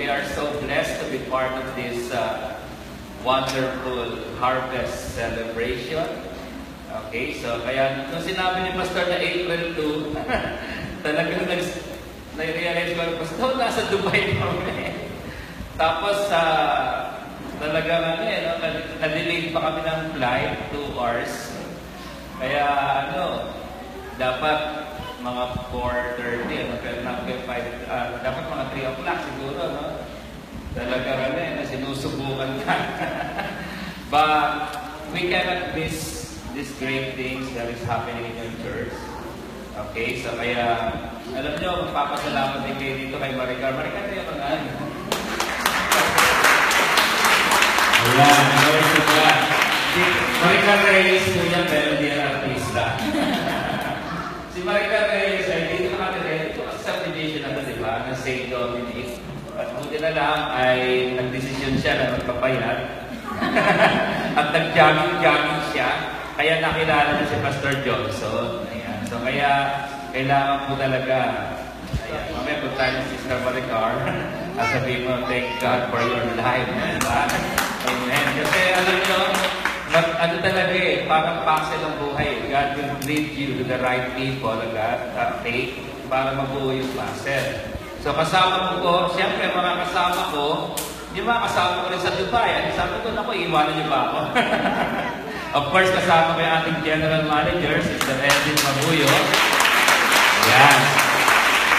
we are so blessed to be part of this wonderful harvest celebration. Okay, so kaya nung sinabi ni Pastor na April 2, talagang na-realize ko, Pastor, nasa Dubai kami. Tapos, talagang na-delay pa kami ng flight, 2 hours. Kaya, dapat mga 4:30, pero dapat mga 3 o'clock siguro, no? Talagang sinusubukan ka. But, we cannot miss these great things that is happening in your church. Okay, so kaya, alam nyo, magpapasalamat din kayo dito kay Maricar. Maricar, kayo ka nga. Ayan, glory to God. Si Maricar Reyes ko yan, pero hindi yan artista. Si Maricar Reyes ay dito nakatira. Ito kasi subdivision na ito, di ba? Ng St. Dominic. At buti na lang ay nagdesisyon siya na magpapayat. At nag-jogging siya. Kaya nakilala na si Pastor Johnson. Ayan. So kaya kailangan po talaga. Ayan. Mamaya po tayo si Sister Maricar. At sabihin mo, thank God for your life. Amen. Kasi alam nyo, ano talaga parang puzzle ang buhay. God will lead you to the right people, faith, para mabuo yung puzzle. So kasama ko, siyempre mga kasama ko, yung mga kasama ko rin sa Dubai. Sabi ko, naku, iwanan niyo ba ako? Of course, kasama ko yung ating General Manager, Sister Edwin Mabuyo. Yan.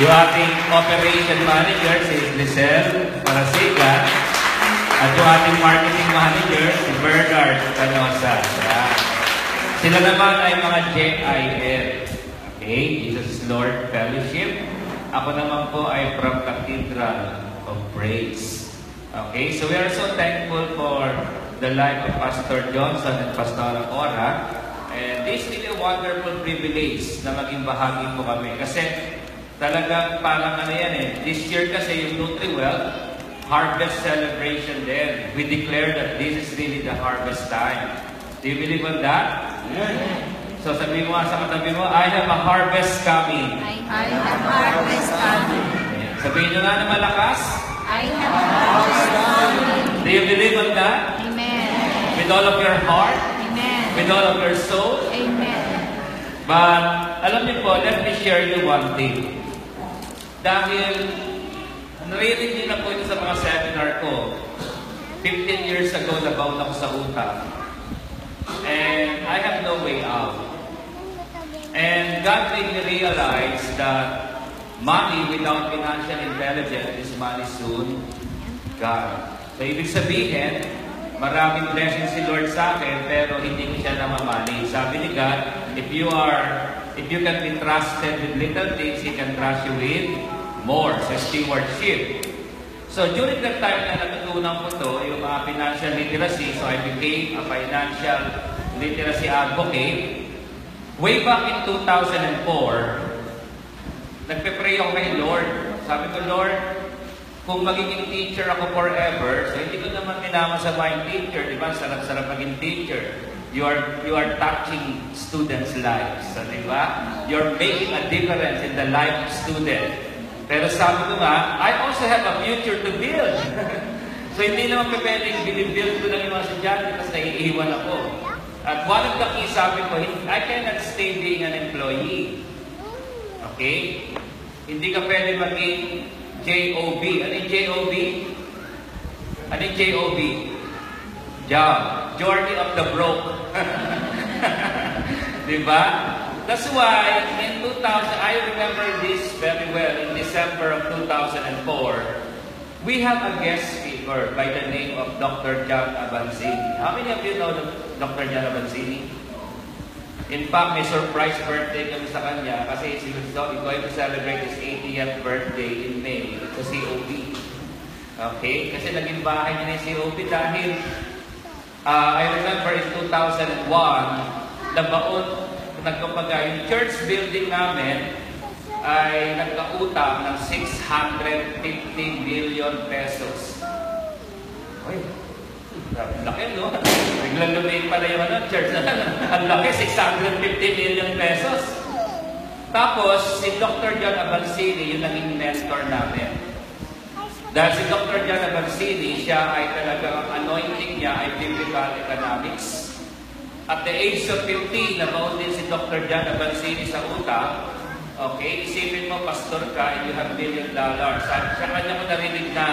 Yung ating Operation Manager, si Lizelle Parasiga. At yung ating Marketing Manager, si Bernard Canosa. Yan. Sila naman ay mga JIL. Okay? Jesus is Lord Fellowship. Ako naman po ay from Cathedral of Praise. Okay? So we are so thankful for the life of Pastor Johnson and Pastora Ora. And this is a wonderful privilege na maging bahagi po kami. Kasi talagang parang this year kasi yung NutriWell, harvest celebration din. We declare that this is really the harvest time. Do you believe on that? Yeah. So sabi mo sa katabi mo, I have a harvest coming. I have a harvest coming. Sabihin nyo nga na malakas. I have a harvest coming. Do you believe on that? With all of your heart? Amen. With all of your soul? Amen. But, alam niyo po, let me share you one thing. Dahil, narinig niyo na po ito sa mga seminar ko. 15 years ago, nabaon ako sa utang. And I have no way out. And God made me realize that money without financial intelligence is money soon gone. So, ibig sabihin, maraming blessings si Lord sa akin, pero hindi ko siya namamali. Sabi ni God, if you can be trusted with little things, He can trust you with more. Sa stewardship. So during that time na natutunan ko to, yung mga financial literacy, so I became a financial literacy advocate. Way back in 2004, nagpe-pray ako kay Lord. Sabi ko, Lord, kung magiging teacher ako forever, so hindi ko naman minamasama yung teacher, di ba? Sarap-sarap maging teacher. You are touching students' lives, so, di ba? You're making a difference in the life of students. Pero sabi ko nga, I also have a future to build. So hindi naman pwedeng binibuild ko lang yung mga estudyante kasi naiiwan ako. At one of the key, sabi ko, I cannot stay being an employee. Okay? Hindi ka pwede maging JOB. Ano yung JOB? Ano yung JOB? Job. Journey of the Broke. Diba? That's why in 2000, I remember this very well, in December of 2004, we have a guest speaker by the name of Dr. John Abanzini. How many of you know Dr. John Abanzini? In fact, may surprise birthday kami sa kanya kasi he's going to celebrate his 80th birthday in May sa COP. Okay? Kasi naging bahay niya ng COP dahil I remember in 2001, nabaon, yung church building namin ay nagkautang ng 650 million pesos. Uy, laki, no? Biglang lumayin pala yung church na ang laki, 650 million pesos. Tapos, si Dr. John Abanzini, yung naging mentor namin. Dahil si Dr. John Abansini, siya ay talagang anointing niya ay biblical economics. At the age of 15, nabaon din si Dr. John Abansini sa utang. Okay, isipin mo, pastor ka and you have $1 million. Sa kanya ko narinig na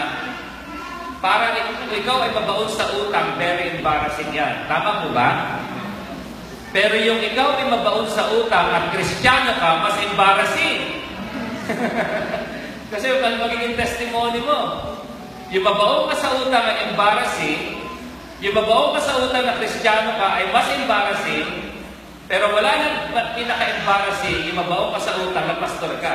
parang ikaw ay mabaon sa utang, very embarrassing yan. Tama po ba? Pero yung ikaw ay mabaon sa utang at Kristiyano ka, mas embarrassing. Kasi ano magiging testimony mo? Yung mabaon ka sa utang ay embarrassing, yung mabaon ka sa utang na Kristiyano ka ay mas embarrassing, pero wala nang pinaka-embarrassing, yung mabaon ka sa utang na pastor ka.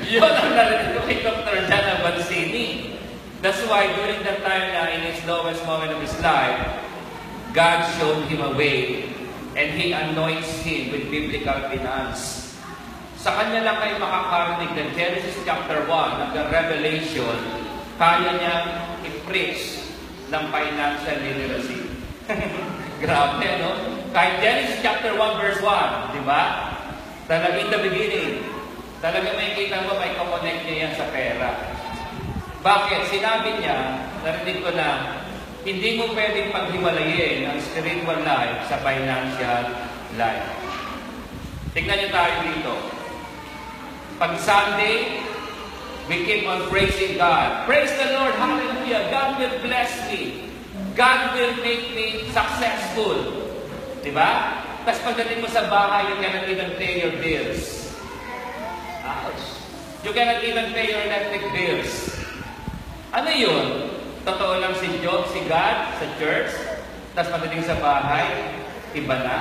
Yun ang narinig ko kay Dr. John Abansini. That's why during that time na in his lowest moment of his life, God showed him a way and He anoints him with biblical finance. Sa kanya lang kayo makakarinig ng Genesis chapter 1 hanggang Revelation, kaya niyang i-preach ng financial literacy. Grabe, no? Kahit Genesis chapter 1 verse 1, di ba? Talaga in the beginning, talaga may kita mo, may connect niya yan sa pera. Bakit? Sinabi niya, narinig ko na, hindi mo pwedeng paghiwalayin ang spiritual life sa financial life. Tignan niyo tayo dito. Pag Sunday, we keep on praising God. Praise the Lord, hallelujah. God will bless me. God will make me successful. Diba? Tapos pagdating mo sa bahay, you cannot even pay your bills. Ouch. You cannot even pay your electric bills. Ano yun? Totoo lang si God sa church, tapos pagdating sa bahay, iba na.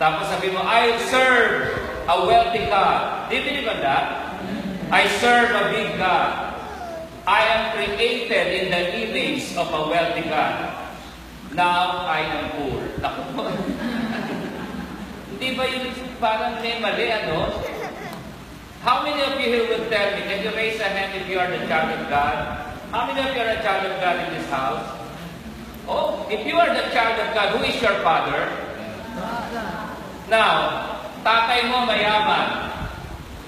Tapos sabi mo, I serve a wealthy God. Do you believe in that? I serve a big God. I am created in the image of a wealthy God. Now I am poor. Hindi ba yun parang may mali, ano? How many of you here will tell me, can you raise a hand if you are the child of God? How many of you are a child of God in this house? Oh, if you are the child of God, who is your father? Now, tatay mo mayaman,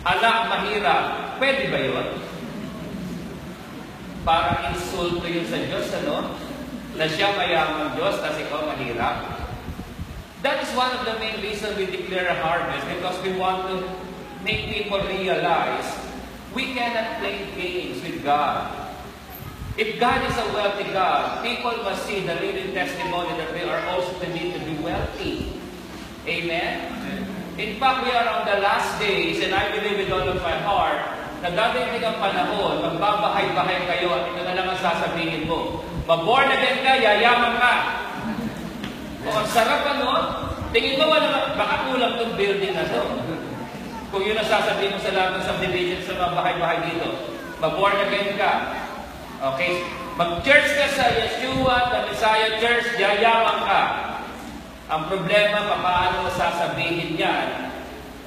anak mahirap, pwede ba yun? Parang insulto yun sa Diyos, ano? Na siya mayaman Diyos, tas ikaw mahirap. That is one of the main reasons we declare a harvest, because we want to make people realize we cannot play games with God. If God is a wealthy God, people must see the living testimony that we are also need to be wealthy. Amen? In fact, we are on the last days, and I believe with all of my heart, na dadating ang panahon, magbabahay-bahay kayo, at ito na lang ang sasabihin mo. Mag-born again ka, yayaman ka. O, ang sarap ano? Tingin mo, baka kulang itong building na to. Kung yun ang sasabihin mo sa lahat ng subdivision sa mga bahay-bahay dito. Mag-born again ka. Okay? Mag-church ka sa Yeshua, the Messiah Church, yayaman ka. Ang problema, paano mo sasabihin yan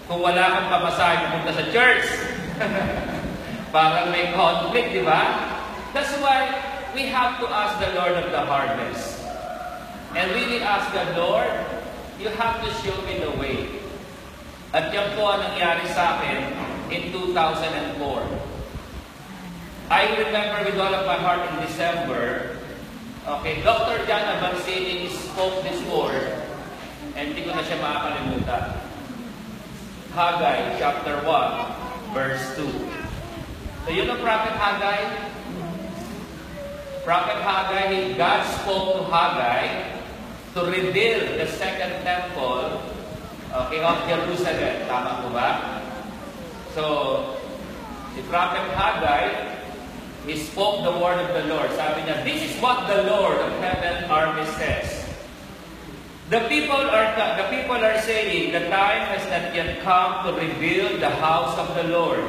kung wala kang pamasahe pupunta sa church? Parang may conflict, di ba? That's why we have to ask the Lord of the harvest. And really ask the Lord, you have to show me the way. At yan po ang nangyari sa akin in 2004. I remember with all of my heart in December, okay, Dr. John Abansini spoke this word, and hindi ko na siya makakalimutan. Haggai, chapter 1, verse 2. So yun ang Prophet Haggai. Prophet Haggai, God spoke to Haggai to rebuild the second temple, okay, of Jerusalem. Tama po ba? So, si Prophet Haggai, he spoke the word of the Lord. Sabi niya, this is what the Lord of heaven army says. The people are saying, the time has not yet come to rebuild the house of the Lord.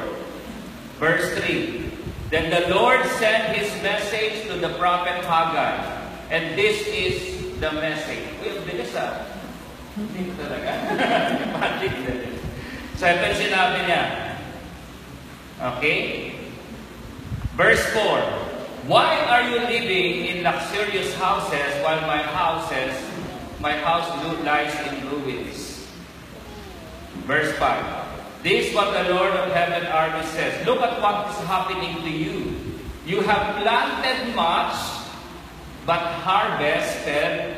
Verse 3. Then the Lord sent His message to the prophet Haggai. And this is the message. Uy, ang bilis ah. Hindi ko talaga. Magic na rin. So ito yung sinabi niya. Okay? Verse 4. Why are you living in luxurious houses while my house lies in ruins? Verse 5. This is what the Lord of Heaven Army says. Look at what is happening to you. You have planted much, but harvested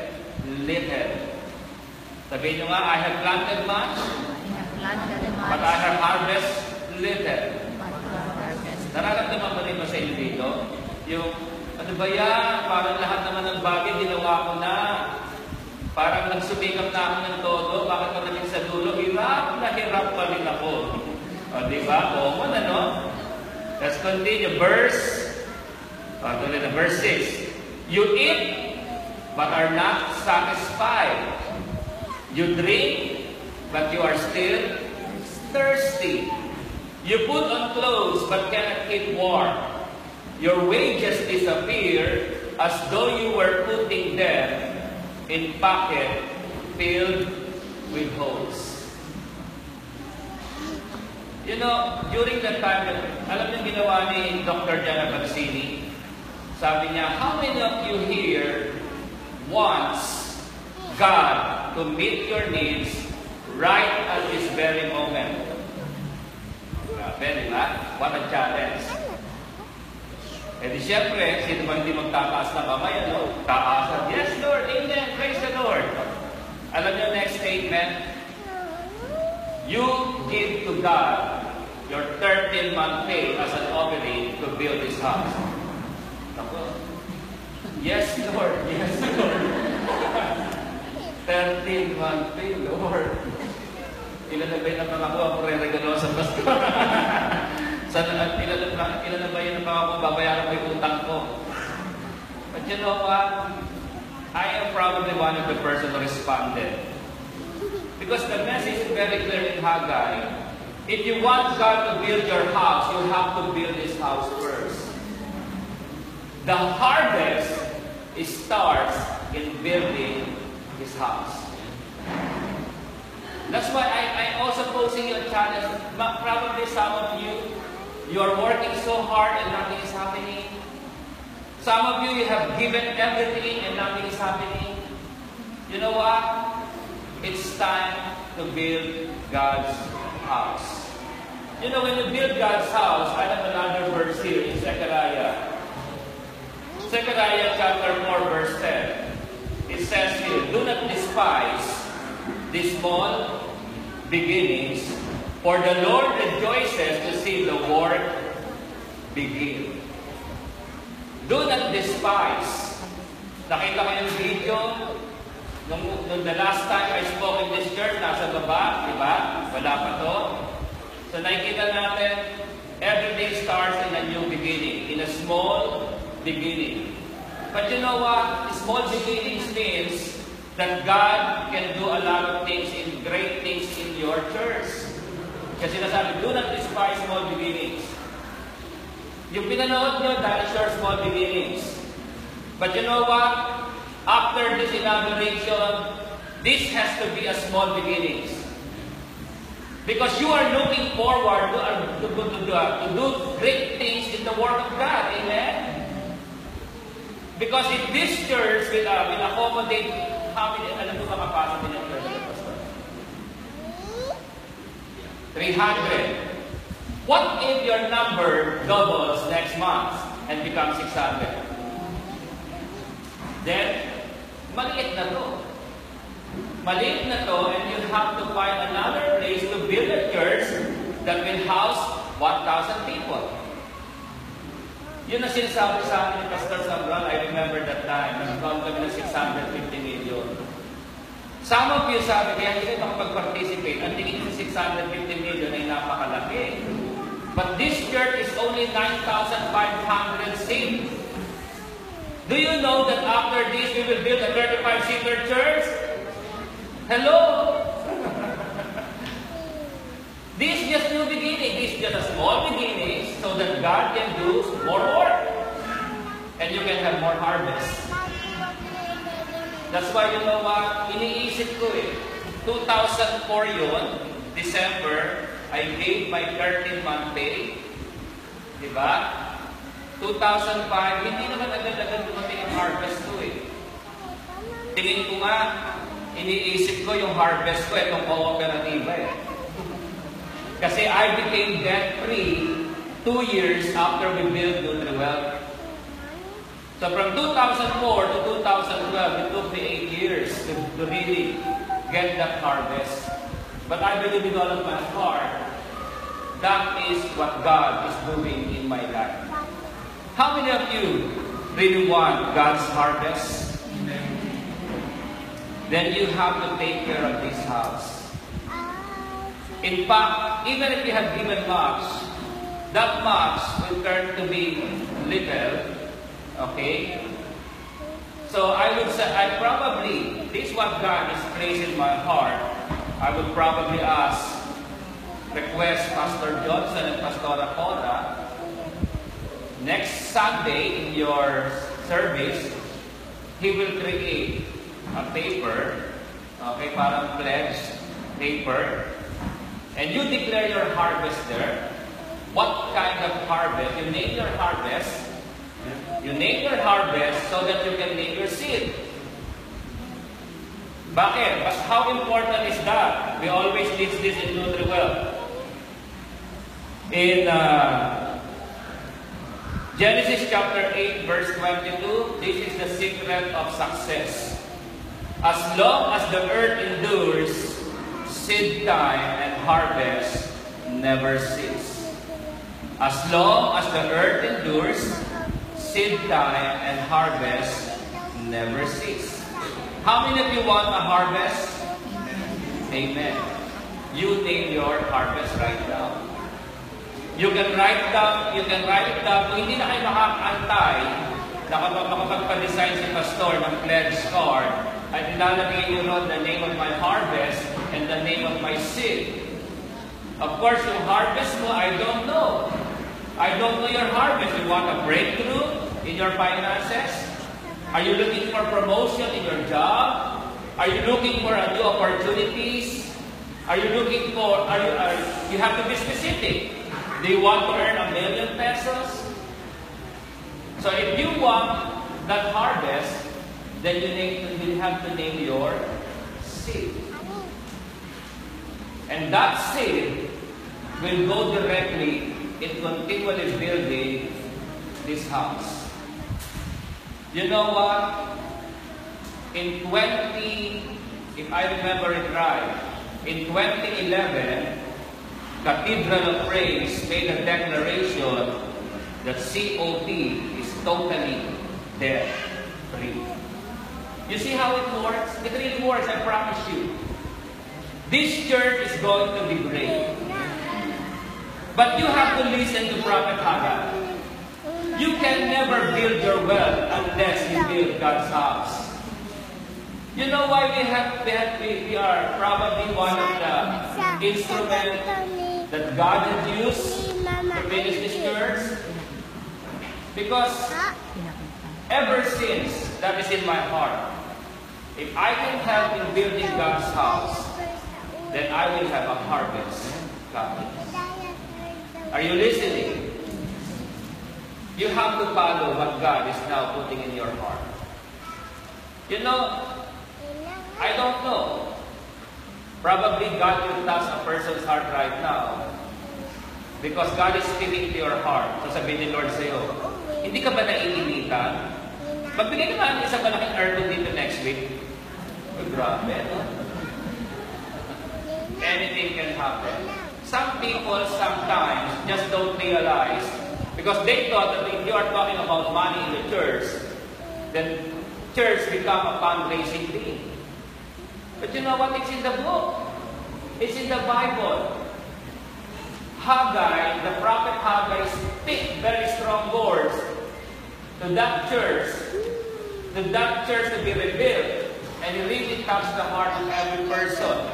little. Sabihin nyo nga, I have planted much, but I have harvested little. Nararamdaman mo rin ba sa inyo dito? Yung, ano ba yan? Parang lahat naman ng bagay ginawa ko na. Parang nagsumikap na ako ng todo. Bakit pa namin sa dulo? Hirap na hirap pa rin ako. O, diba? Common, ano? Let's continue. Tuloy na verse 6. You eat, but are not satisfied. You drink, but you are still thirsty. You put on clothes, but cannot keep warm. Your wages disappear as though you were putting them in pocket filled with holes. You know, during that time, alam niyo ginawa ni Dr. Jana Bagsini? Sabi niya, how many of you here wants God to meet your needs right at this very moment? Grabe, di ba? What a challenge. Eh di siyempre, sino ba hindi magtataas na kamay, ano? Taasan. Yes, Lord. Amen. Praise the Lord. Alam niyo, next statement. You give to God your 13-month pay as an offering to build His house. Ako. Yes, Lord. Yes, Lord. 13-month pay, Lord. Ilan na ba yung napakakuha ko rin regalo sa pastor? Ilan na ba yun na babayaran ko yung utang ko? But you know what? I am probably one of the person who responded. Because the message is very clear in Haggai. If you want God to build your house, you have to build His house first. The harvest starts in building His house. That's why I also posing you a challenge. Probably some of you are working so hard and nothing is happening. Some of you have given everything and nothing is happening. You know what? It's time to build God's house. You know, when you build God's house, I have another verse here in Zechariah. Zechariah chapter 4 verse 10. It says here, do not despise the small beginnings, for the Lord rejoices to see the work begin. Do not despise. Nakita ko yung video nung the last time I spoke in this church, nasa baba, di ba? Wala pa to. So nakikita natin, every day starts in a new beginning, in a small beginning. But you know what? Small beginnings means that God can do a lot of things, great things in your church. Kasi nasabi, do not despise small beginnings. Yung pinanood nyo, that is your small beginnings. But you know what? After this inauguration, this has to be a small beginnings. Because you are looking forward to do great things in the Word of God. Amen? Because if this church will accommodate how many, alam mo makapasok din ang church, Pastor? 300. What if your number doubles next month and becomes 600? Then, maliit na to. Maliit na to, and you have to find another place to build a church that will house 1,000 people. Yun ang sinasabi sa akin ni Pastor Sabral. I remember that time. Nag-count kami ng 650 million. Some of you sabi, kaya hindi kayo makapag-participate. Ang tingin sa 650 million ay napakalaki. But this church is only 9,500 seats. Do you know that after this we will build a 35-seater church? Hello? This is just new beginning. This is just a small beginning so that God can do more work. And you can have more harvest. That's why you know what? Iniisip ko 2004 yun, December, I gave my 13-month pay. Diba? 2005, hindi naman agad-agad dumating ang harvest ko Tingin ko nga, iniisip ko yung harvest ko, itong kooperatiba Kasi I became debt-free 2 years after we built Nutri-Well. So from 2004 to 2012, it took me 8 years to really get that harvest. But I believe with all of my heart, that is what God is doing in my life. How many of you really want God's harvest? Then you have to take care of this house. In fact, even if you have given much, that much will turn to be little. Okay? So I would say, this is what God is placing in my heart. I would probably request Pastor Johnson and Pastora Cora, next Sunday in your service, he will create a paper, okay, parang pledge paper, and you declare your harvest there. What kind of harvest? You name your harvest. You name your harvest so that you can name your seed. Bakit? But how important is that? We always teach this in Nutri-Well. In Genesis chapter 8, verse 22, this is the secret of success. As long as the earth endures, seed time and harvest never cease. As long as the earth endures, seed time and harvest never cease. How many of you want a harvest? Amen. You name your harvest right now. You can write it down. Kung hindi na kayo makakantay, nakapagpa-design si Pastor ng pledge card, at ilalagay nyo ron the name of my harvest and the name of my seed. Of course, yung harvest mo, I don't know. I don't know your harvest. You want a breakthrough in your finances? Are you looking for promotion in your job? Are you looking for new opportunities? Are you looking for, you have to be specific. Do you want to earn $1 million pesos? So if you want that harvest, then you have to name your seed. And that seed will go directly in continually building this house. You know what? If I remember it right, in 2011, Cathedral of Praise made a declaration that COP is totally debt-free. You see how it works? It really works, I promise you. This church is going to be great. But you have to listen to Prophet Haggai. You can never build your wealth unless you build God's house. You know why we are probably one of the instruments that God has used to finish this church? Because ever since that is in my heart, if I can help in building God's house, then I will have a harvest coming. Are you listening? You have to follow what God is now putting in your heart. You know, I don't know. Probably God will touch a person's heart right now. Because God is speaking to your heart. So sabihin ni Lord sa'yo, hindi ka ba naiinitan? Magbigay naman isang malaking aircon dito next week. Oh, grabe, no? Anything can happen. Some people sometimes just don't realize, because they thought that if you are talking about money in the church, then church become a fundraising thing. But you know what? It's in the book. It's in the Bible. Haggai, the prophet Haggai, speak very strong words to that church to be rebuilt. And he really touched the heart of every person.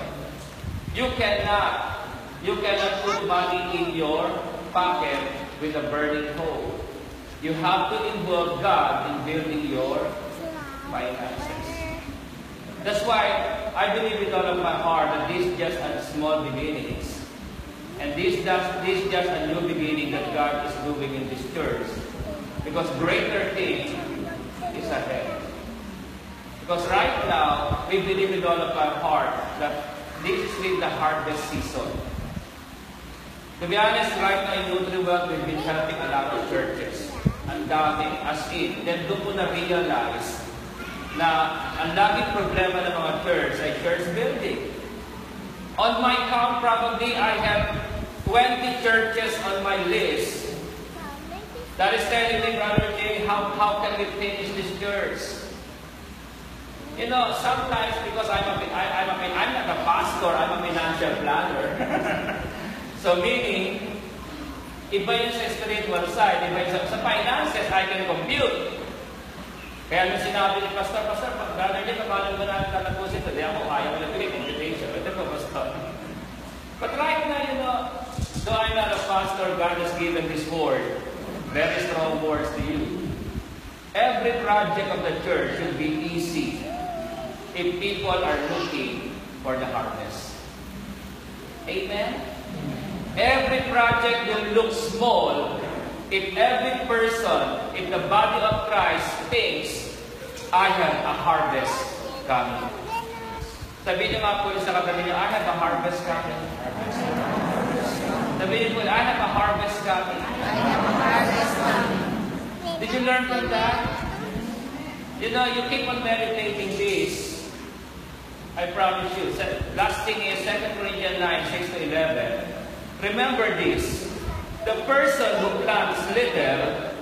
You cannot put money in your pocket with a burning hole. You have to involve God in building your finances. That's why I believe with all of my heart that this is just a small beginnings. And this is just a new beginning that God is doing in this church. Because greater things is ahead. Because right now, we believe with all of our heart that this is really the harvest season. To be honest, right now in Nutriwell, we've been helping a lot of churches. Ang dami, as in. Then doon ko na-realize na ang daming problema ng mga church ay church building. On my count, probably I have 20 churches on my list. That is telling me, Brother Jay, how can we finish this church? You know, sometimes because I'm not a pastor, I'm a financial planner. So meaning, iba yung sa spiritual side, iba yung sa finances, I can compute. Kaya nung sinabi ni Pastor, Brother Jay, paano ba natin tatapusin ito? Di ako, ayaw na ito, computation. Ito po, Pastor. But right now, you know, though I'm not a pastor, God has given this word. Very strong words to you. Every project of the church should be easy if people are looking for the harvest. Amen? Every project will look small if every person, if the body of Christ thinks, I have a harvest coming. Sabihin niyo nga po sa katabi niyo, I have a harvest coming. Sabihin po, I have a harvest coming. Did you learn from that? You know, you keep on meditating this. I promise you. Last thing is 2 Corinthians 9, 6 to 11. Remember this. The person who plants little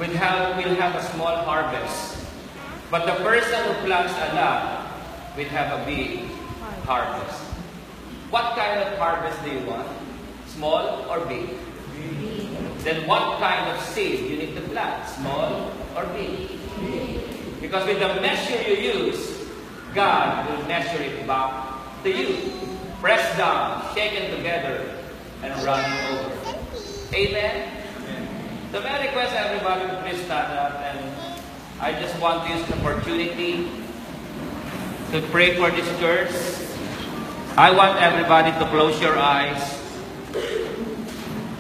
will have a small harvest. But the person who plants a lot will have a big harvest. What kind of harvest do you want? Small or big? Then what kind of seed you need to plant? Small or big? Because with the measure you use, God will measure it back to you. Pressed down, shaken together, and running over. Amen? So may I request everybody to please stand up, and I just want to use the opportunity to pray for this church. I want everybody to close your eyes.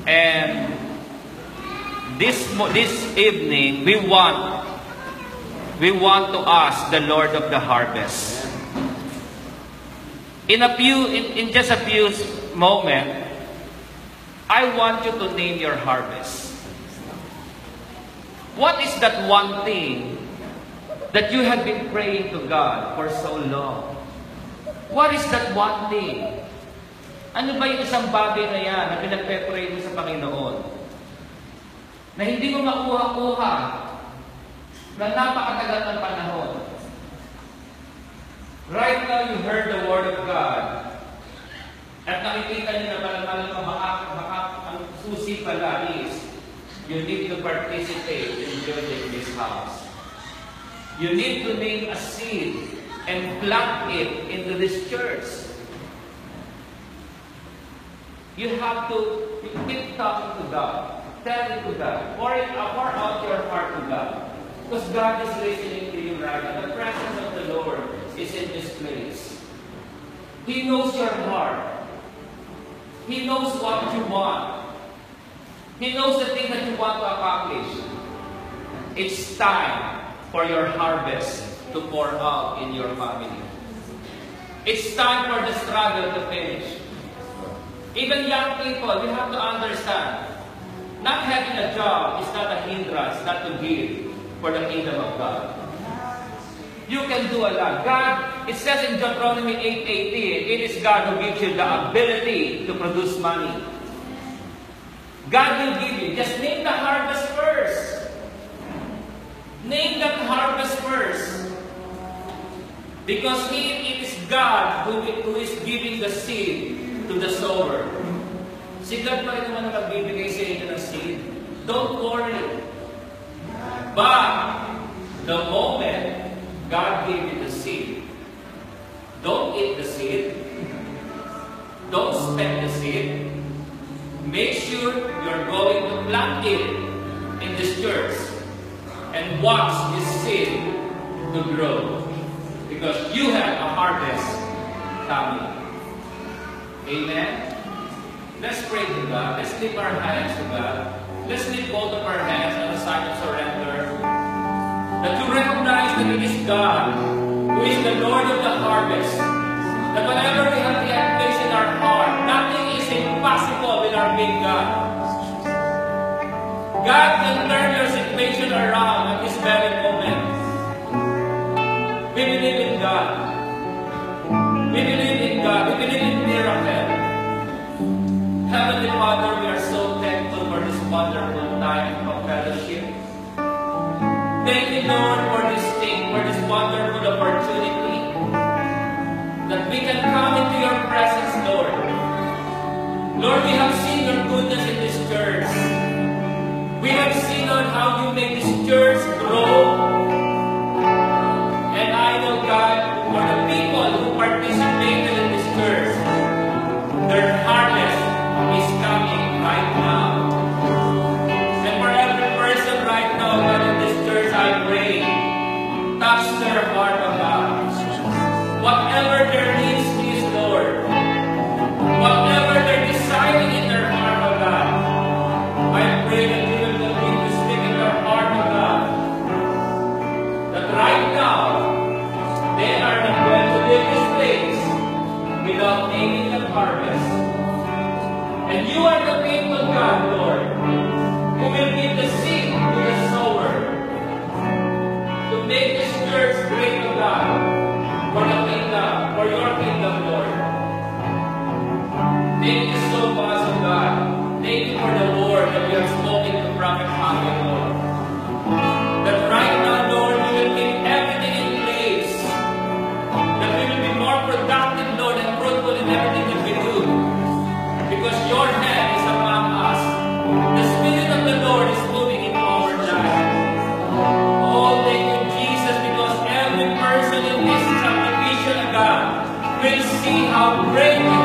And this evening, we want to ask the Lord of the harvest. In just a few moments, I want you to name your harvest. What is that one thing that you have been praying to God for so long? What is that one thing? Ano ba yung isang bagay na yan na pinagpe-pray mo sa Panginoon? Na hindi mo makuha-kuha na napakatagal ng panahon. Right now, you heard the Word of God. At nakikita niyo na baka ang susi pala is you need to participate in building this house. You need to name a seed and plant it into this church. You have to keep talking to God. Tell it to God. Pour out your heart to God. Because God is listening to you right now. The presence of the Lord is in this place. He knows your heart. He knows what you want. He knows the thing that you want to accomplish. It's time for your harvest to pour out in your family. It's time for the struggle to finish. Even young people, you have to understand, not having a job is not a hindrance not to give for the kingdom of God. You can do a lot. God, it says in Deuteronomy 8:18, it is God who gives you the ability to produce money. God will give you. Just name the harvest first. Name that harvest first. Because it is God who is giving the seed to the sower. Si God pa rin naman ang magbibigay sa inyo ng seed. Don't worry. But the moment God gave you the seed, don't eat the seed. Don't spend the seed. Make sure you're going to plant it in this church and watch this seed to grow. Because you have a harvest coming. Amen? Let's pray to God. Let's lift our hands to God. Let's lift both of our hands on the sign of surrender. That you recognize that it is God who is the Lord of the harvest. That whatever we have placed in our heart, nothing is impossible with our big God. God can turn your situation around at this very moment. We believe in God. We believe in God. We believe in miracle. Heavenly Father, we are so thankful for this wonderful time of fellowship. Thank you, Lord, for this thing, for this wonderful opportunity that we can come into your presence, Lord. Lord, we have seen your goodness in this church. We have seen on how you make this church grow. And I know, God, for the people who participated in this church, their harvest is coming right now. And for every person right now, God, in this church, I pray, touch their heart, O God. Whatever their needs is, Lord, whatever they're deciding in their heart, O God, I pray that you will continue to speak in their heart, O God, that right now, they are not going to leave this place without taking the harvest. And you are the faithful God, Lord, who will give the seed to the sower, to make this church great, O God, for the kingdom, for your kingdom, Lord. Thank you so much, O God. Thank you for the word that you have spoken to Prophet Haggai, Lord. That right now, Lord, you will keep everything in place. That we will be more productive, Lord, and fruitful in everything that we do. Because your hand is upon us. The Spirit of the Lord is moving into our lives. Oh, thank you, Jesus, because every person in this subdivision, God, will see how great you